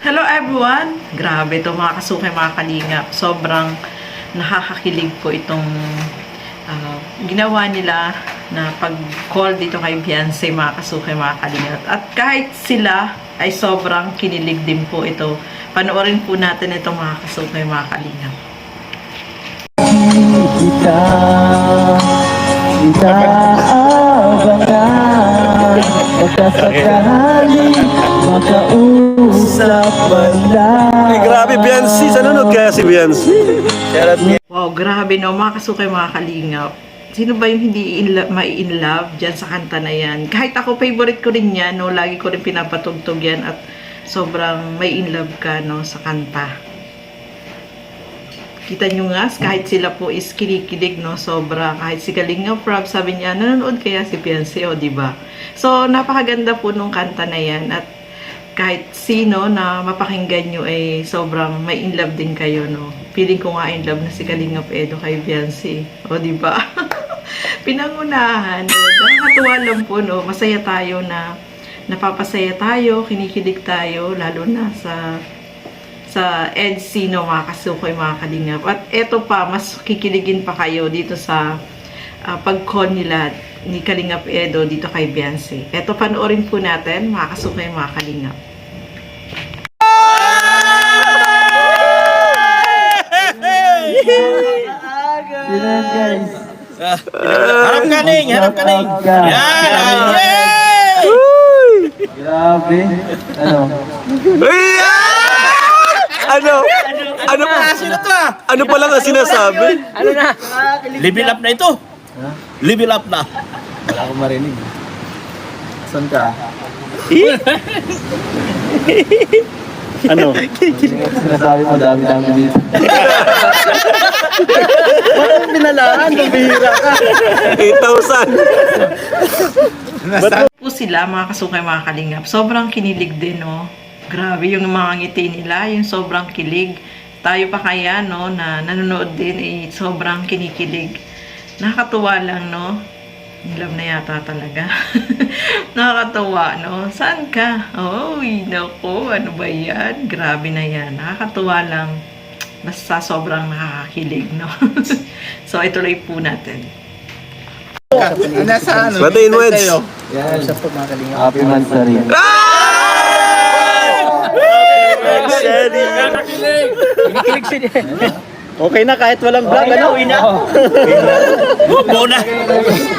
Hello everyone! Grabe to mga kasukay, mga kalingap. Sobrang nakakakilig po itong ginawa nila na pag-call dito kay Beyonce, mga kasukay, mga kalingap. At kahit sila ay sobrang kinilig din po ito. Panoorin po natin itong mga kasukay, mga kalingap. Kita abangan magkasakali makausap man lang. Ay, grabe, Beyonce. Sanunod kaya si Beyonce. Wow, grabe no, mga kasukay, mga kalingap. Sino ba yung hindi mai-in love dyan sa kanta na yan? Kahit ako, favorite ko rin yan, no? Lagi ko rin pinapatugtog yan at sobrang may in love ka, no, sa kanta. Kita nyo nga, kahit sila po is kinikilig, no, sobra. Kahit si Kalinga Prab, sabi niya, nanonood kaya si Beyonce, o, diba? So, napakaganda po nung kanta na yan. At kahit sino na mapakinggan nyo ay sobrang may in love din kayo, no. Feeling ko nga in love na si Kalinga Edo kay Beyonce, o, diba? Pinangunahan, no. Nakakatuwa lang po, no. Masaya tayo na napapasaya tayo, kinikilig tayo, lalo na sa EDC, no, mga kasukoy, mga kalingap. At eto pa, mas kikiligin pa kayo dito sa pag-call nila ni Kalingap Edo dito kay Beyonce. Eto, panoorin po natin, mga kasukoy, mga kalingap. Harap kaning, harap kaning. Yan! Grabe. Ano Sino to ah? Ano pa lang ang sinasabi? Level up na ito. Level up na. Wala akong marinig. Saan ka? Ano? Sinasabi mo dami-dami dito. Walang binalaan, pambihira ka. 8,000. Po sila, mga kasukay, mga kalingap. Sobrang kinilig din, no. Grabe yung mga ngiti nila, yung sobrang kilig. Tayo pa kaya, no, na nanonood din, sobrang kinikilig. Nakakatuwa lang, no. In love na yata talaga. Nakakatuwa, no. Saan ka? Oy, naku, ano ba yan? Grabe na yan. Nakakatuwa lang. Basta sobrang nakakakilig, no. So, ituloy po natin. Nasa ano? Batiin mo, Eds. Yan. Happy Mansari. Okay na kahit walang vlog, ano?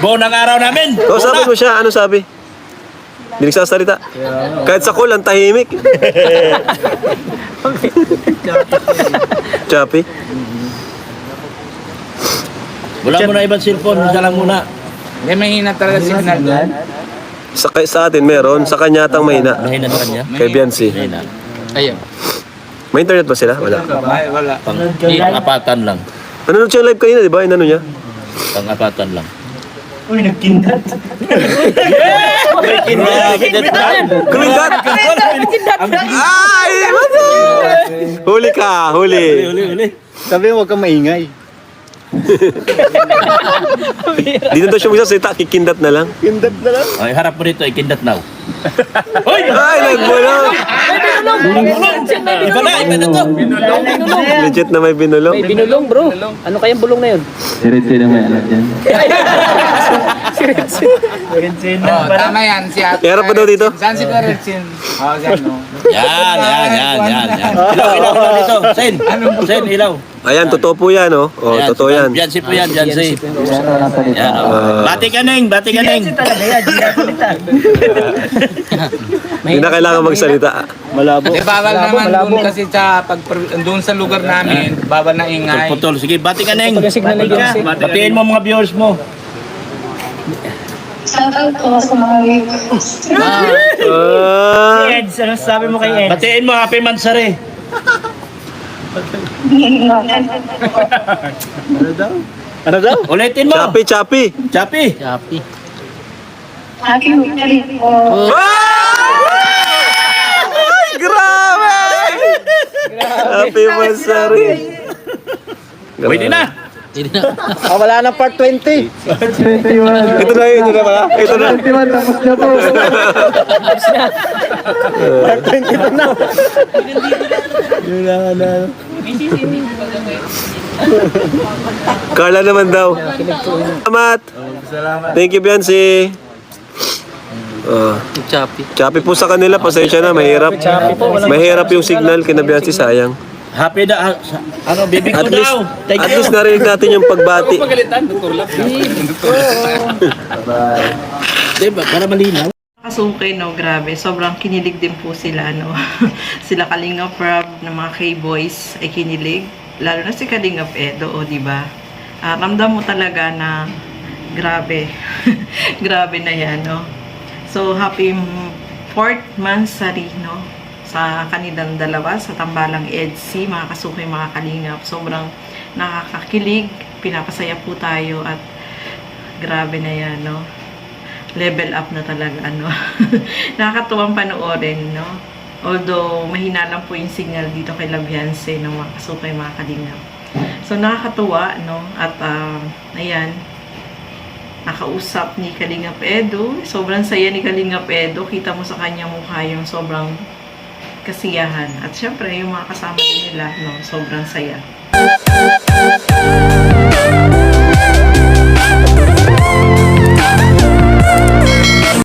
Buo ng araw namin. O, sabi mo siya, ano sabi? Hindi nagsasalita. Kahit sa call, ang tahimik. Choppy. Wala mo na ibang cellphone, isa lang muna. Hindi, mahina talaga signal doon. Sa atin meron, sa kanya tang mahina. Mahina sa kanya. Kay Beyonce. Mahina. Ayun. May internet ba sila? Wala. Ay, wala. Pang-apatan lang. Nanonood siya live kanina, di ba? Inano niya? Pang-apatan lang. Kumindat! Ay! Huli ka, huli. Sabi mo, huwag kang maingay. Di na daw siya magsasalita, kikindat na lang. Kindat na lang? Ay, harap mo dito, ikindat now. Ay, nagbulong! Iba na to. Legit na may binulong. Binulong, bro. Ano kayang bulong na yun? Sirit-sirit na may anak dyan. Oh, tama yan. Si Ate. Iharap pa daw dito? Saan si Peretsin? Oh, saan no? Yan. Ilaw dito. Sen, ilaw. Ayan, totoo po yan, oh. Oh, totoo yan. Beyonce po yan, Beyonce. Yan ang salita. Yan, Bati kaning. Hindi na kailangan magsalita. Malabo. Di bawal naman doon kasi doon sa lugar namin, bawal na ingay. Putol. Sige, bati kaning. Pag signal na Beyonce. Batiin mo mga viewers mo. Shoutout ko sa mga viewers. Eds, ano sabi mo kay Eds? Batiin mo, Happy Mansari. Ano daw? Ulitin mo. Chappy. Chappy. Happy. Happy weekend po. Ay, grabe! Happy Mansari. Pwede na. Wala ng part 20. Ito na pala. Ito na. Tapos na po. Carla naman daw. Salamat. Thank you, Biancy. Choppy po sa kanila. Pasensya na. Mahirap. Mahirap yung signal. Kina Biancy, sayang. Happy da, ano, baby ko At least, daw. Thank at you. least narinig natin yung pagbati. Pagalitan, tutulak. Diba, para malinaw. Kasuke, no, grabe. Sobrang kinilig din po sila, no. Sila Kalingap Rob ng mga K-boys ay kinilig. Lalo na si Kalingap Edo, di ba? Ramdam mo talaga na grabe. Grabe na yan, no. So, happy 4th monthsary, no, sa kanilang dalawa, sa Tambalang EDC, mga kasuke, mga Kalingap. Sobrang nakakakilig, pinapasaya po tayo at grabe na yan, no. Level up na talaga, no. Nakakatuwang panoorin, no. Although, mahina lang po yung signal dito kay Labianse, no, mga kasuke, mga Kalingap. So, nakakatuwa, no, at ayan, nakausap ni Kalingap Edo. Sobrang saya ni Kalingap Edo. Kita mo sa kanyang mukha yung sobrang kasiyahan. At syempre, yung mga kasama din nila, no, sobrang saya.